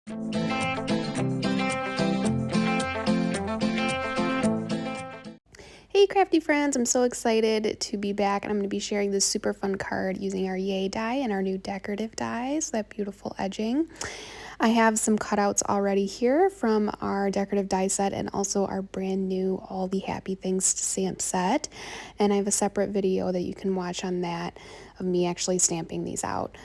Hey crafty friends, I'm so excited to be back, and I'm going to be sharing this super fun card using our Yay die and our new decorative dies, that beautiful edging. I have some cutouts already here from our decorative die set and also our brand new All the Happy Things stamp set, and I have a separate video that you can watch on that of me actually stamping these out.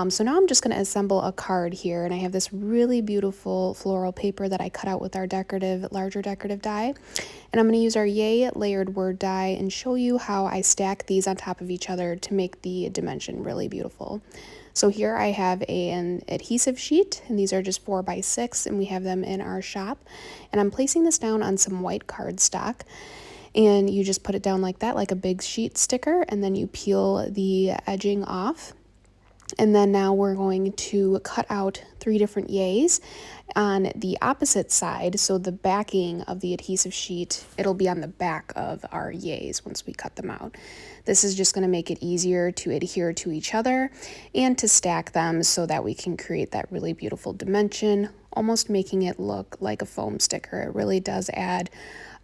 So now I'm just going to assemble a card here, and I have this really beautiful floral paper that I cut out with our larger decorative die, and I'm going to use our Yay layered word die and show you how I stack these on top of each other to make the dimension really beautiful. So here I have an adhesive sheet, and these are just 4x6, and we have them in our shop, and I'm placing this down on some white cardstock. And you just put it down like that, like a big sheet sticker, and then you peel the edging off. And then now we're going to cut out 3 different yays on the opposite side. So the backing of the adhesive sheet, it'll be on the back of our yays once we cut them out. This is just going to make it easier to adhere to each other and to stack them so that we can create that really beautiful dimension, almost making it look like a foam sticker. It really does add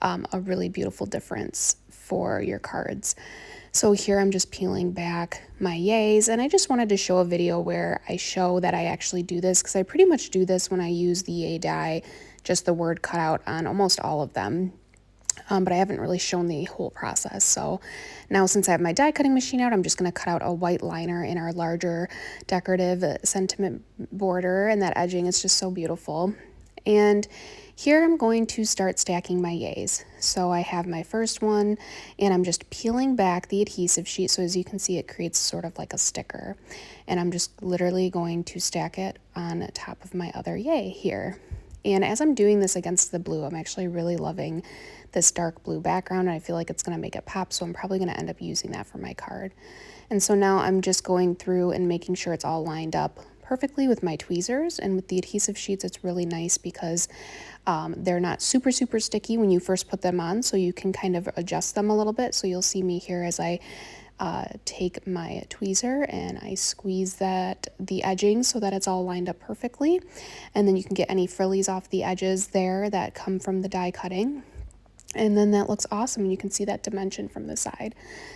a really beautiful difference for your cards. So here I'm just peeling back my yays, and I just wanted to show a video where I show that I actually do this, because I pretty much do this when I use the Yay die, just the word cutout on almost all of them. But I haven't really shown the whole process. So now, since I have my die cutting machine out, I'm just going to cut out a white liner in our larger decorative sentiment border, and that edging is just so beautiful. And here I'm going to start stacking my yays. So I have my first one, and I'm just peeling back the adhesive sheet. So as you can see, it creates sort of like a sticker. And I'm just literally going to stack it on top of my other yay here. And as I'm doing this against the blue, I'm actually really loving this dark blue background, and I feel like it's going to make it pop, so I'm probably going to end up using that for my card. And so now I'm just going through and making sure it's all lined up perfectly with my tweezers. And with the adhesive sheets, it's really nice because they're not super sticky when you first put them on, so you can kind of adjust them a little bit. So you'll see me here as I take my tweezer and I squeeze the edging so that it's all lined up perfectly, and then you can get any frillies off the edges there that come from the die cutting. And then that looks awesome, and you can see that dimension from the side.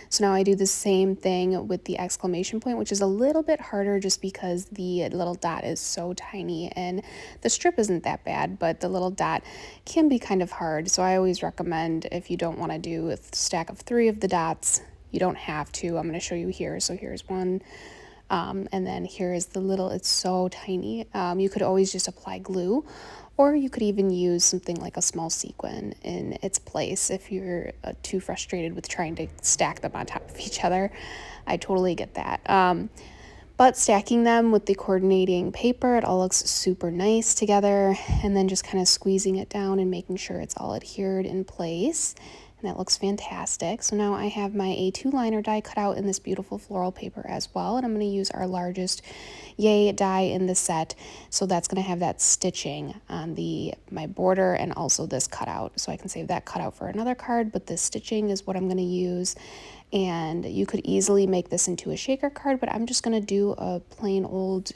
So now I do the same thing with the exclamation point, which is a little bit harder just because the little dot is so tiny, and the strip isn't that bad, but the little dot can be kind of hard. So I always recommend, if you don't want to do a stack of 3 of the dots, you don't have to. I'm going to show you here. So here's one. And then here is the little, it's so tiny. You could always just apply glue, or you could even use something like a small sequin in its place if you're too frustrated with trying to stack them on top of each other. I totally get that. But stacking them with the coordinating paper, it all looks super nice together, and then just kind of squeezing it down and making sure it's all adhered in place. And that looks fantastic. So now I have my A2 liner die cut out in this beautiful floral paper as well, and I'm going to use our largest Yay die in the set. So that's going to have that stitching on my border and also this cutout. So I can save that cutout for another card, but this stitching is what I'm going to use. And you could easily make this into a shaker card, but I'm just going to do a plain old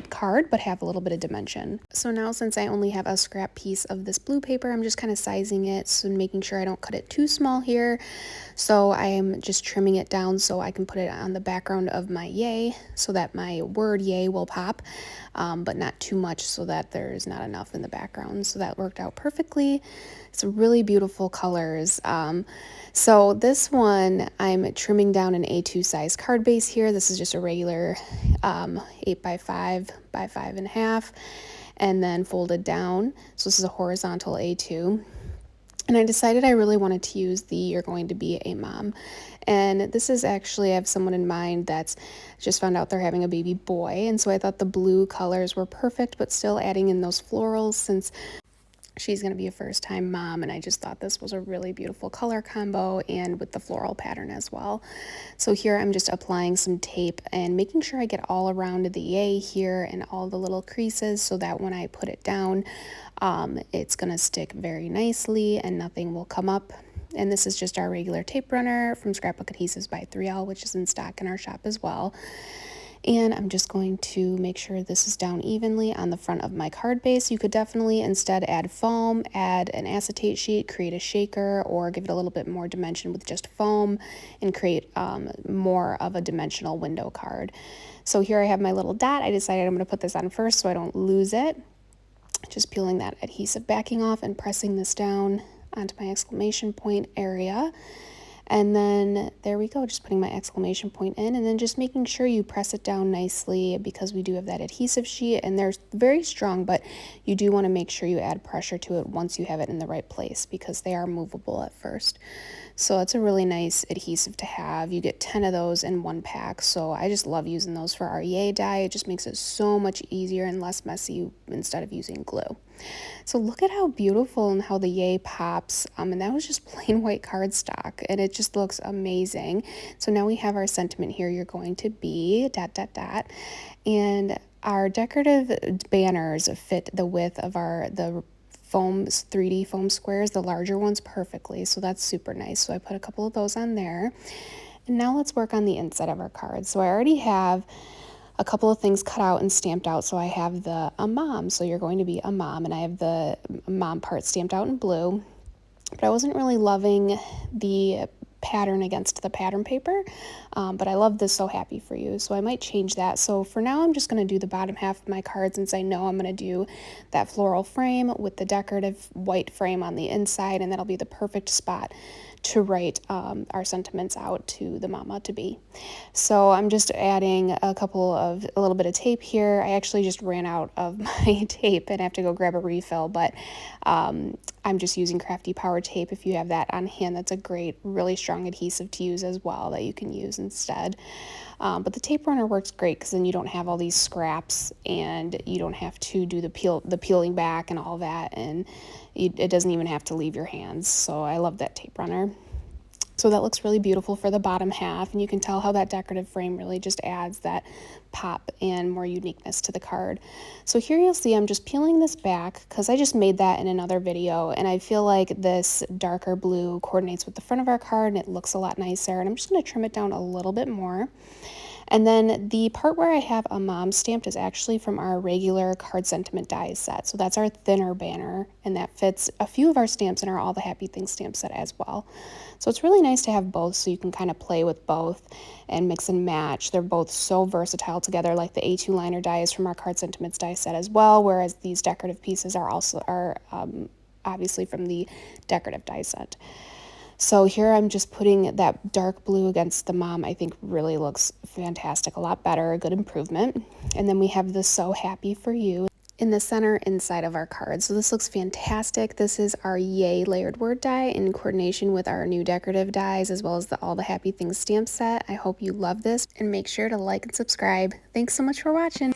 card but have a little bit of dimension. So now, since I only have a scrap piece of this blue paper, I'm just kind of sizing it, so making sure I don't cut it too small here. So I am just trimming it down so I can put it on the background of my Yay so that my word Yay will pop, but not too much so that there's not enough in the background. So that worked out perfectly. It's really beautiful colors. So this one, I'm trimming down an A2 size card base here. This is just a regular 8x5 by 5.5, and then folded down. So this is a horizontal A2. And I decided I really wanted to use the You're Going to Be a Mom. And this is actually, I have someone in mind that's just found out they're having a baby boy. And so I thought the blue colors were perfect, but still adding in those florals since she's going to be a first-time mom, and I just thought this was a really beautiful color combo and with the floral pattern as well. So here I'm just applying some tape and making sure I get all around the Yay here and all the little creases so that when I put it down, it's going to stick very nicely and nothing will come up. And this is just our regular tape runner from Scrapbook Adhesives by 3L, which is in stock in our shop as well. And I'm just going to make sure this is down evenly on the front of my card base. You could definitely instead add foam, add an acetate sheet, create a shaker, or give it a little bit more dimension with just foam and create more of a dimensional window card. So here I have my little dot. I decided I'm going to put this on first so I don't lose it. Just peeling that adhesive backing off and pressing this down onto my exclamation point area. And then there we go, just putting my exclamation point in and then just making sure you press it down nicely because we do have that adhesive sheet and they're very strong, but you do want to make sure you add pressure to it once you have it in the right place because they are movable at first. So it's a really nice adhesive to have. You get 10 of those in one pack. So I just love using those for our Yay die. It just makes it so much easier and less messy instead of using glue. So look at how beautiful and how the Yay pops. And that was just plain white cardstock and it just looks amazing. So now we have our sentiment here. You're going to be ... And our decorative banners fit the width of the 3D foam squares, the larger ones, perfectly. So that's super nice. So I put a couple of those on there. And now let's work on the inside of our cards. So I already have a couple of things cut out and stamped out. So I have a mom. So you're going to be a mom. And I have the mom part stamped out in blue. But I wasn't really loving the pattern against the pattern paper, but I love this So Happy For You, so I might change that. So for now I'm just going to do the bottom half of my card since I know I'm going to do that floral frame with the decorative white frame on the inside, and that'll be the perfect spot to write our sentiments out to the mama to be. So I'm just adding a little bit of tape here. I actually just ran out of my tape and have to go grab a refill, but I'm just using Crafty Power tape. If you have that on hand, that's a great, really strong adhesive to use as well that you can use instead. But the tape runner works great because then you don't have all these scraps and you don't have to do the peeling back and all that, and it doesn't even have to leave your hands. So I love that tape runner. So that looks really beautiful for the bottom half, and you can tell how that decorative frame really just adds that pop and more uniqueness to the card. So here you'll see I'm just peeling this back because I just made that in another video, and I feel like this darker blue coordinates with the front of our card and it looks a lot nicer, and I'm just going to trim it down a little bit more. And then the part where I have a mom stamped is actually from our regular card sentiment dies set. So that's our thinner banner, and that fits a few of our stamps in our All the Happy Things stamp set as well. So it's really nice to have both so you can kind of play with both and mix and match. They're both so versatile together, like the A2 liner die is from our card sentiments die set as well, whereas these decorative pieces are obviously from the decorative die set. So here I'm just putting that dark blue against the mom. I think really looks fantastic, a lot better, a good improvement. And then we have the So Happy For You in the center inside of our card. So this looks fantastic. This is our Yay layered word die in coordination with our new decorative dies as well as the All the Happy Things stamp set. I hope you love this and make sure to like and subscribe. Thanks so much for watching.